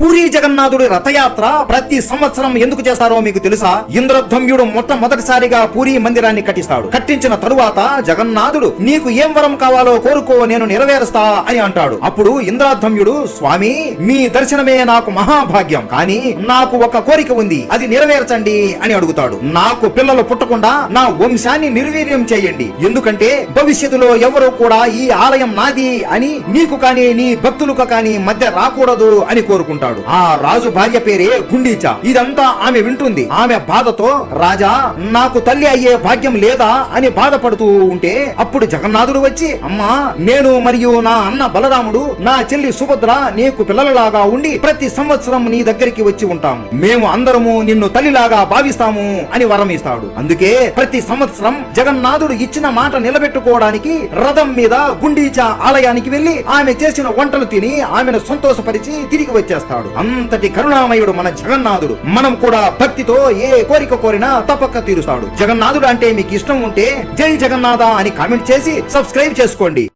పూరీ జగన్నాథుడి రథయాత్ర ప్రతి సంవత్సరం ఎందుకు చేస్తారో మీకు తెలుసా? ఇంద్రధ్వమ్యుడు మొట్టమొదటిసారిగా పూరీ మందిరాన్ని కట్టిస్తాడు. కట్టించిన తరువాత జగన్నాథుడు నీకు ఏం వరం కావాలో కోరుకో, నేను నెరవేరుస్తా అని అంటాడు. అప్పుడు ఇంద్రధ్వమ్యుడు, స్వామి మీ దర్శనమే నాకు మహాభాగ్యం, కానీ నాకు ఒక కోరిక ఉంది, అది నెరవేర్చండి అని అడుగుతాడు. నాకు పిల్లలు పుట్టకుండా నా వంశాన్ని నిర్వీర్యం చేయండి, ఎందుకంటే భవిష్యత్తులో ఎవరు కూడా ఈ ఆలయం నాది అని నీకు కానీ నీ భక్తులకు కానీ మధ్య రాకూడదు అని కోరుకుంటాడు. ఆ రాజు భార్య పేరే గుండీచ. ఇదంతా ఆమె వింటుంది. ఆమె బాధతో, రాజా నాకు తల్లి అయ్యే భాగ్యం లేదా అని బాధపడుతూ ఉంటే అప్పుడు జగన్నాథుడు వచ్చి, అమ్మా నేను మరియు నా అన్న బలరాముడు, నా చెల్లి సుభద్ర నీకు పిల్లలలాగా ఉండి ప్రతి సంవత్సరం నీ దగ్గరికి వచ్చి ఉంటాము. మేము అందరము నిన్ను తల్లిలాగా భావిస్తాము అని వరం ఇస్తాడు. అందుకే ప్రతి సంవత్సరం జగన్నాథుడు ఇచ్చిన మాట నిలబెట్టుకోవడానికి రథం మీద గుండీచ ఆలయానికి వెళ్లి ఆమె చేసిన వంటలు తిని ఆమెను సంతోషపరిచి తిరిగి వచ్చేస్తాడు. అంతటి కరుణామయుడు మన జగన్నాథుడు. మనం కూడా భక్తితో ఏ కోరిక కోరినా తప్పక తీరుస్తాడు. జగన్నాథుడు అంటే మీకు ఇష్టం ఉంటే జై జగన్నాథ అని కామెంట్ చేసి సబ్స్క్రైబ్ చేసుకోండి.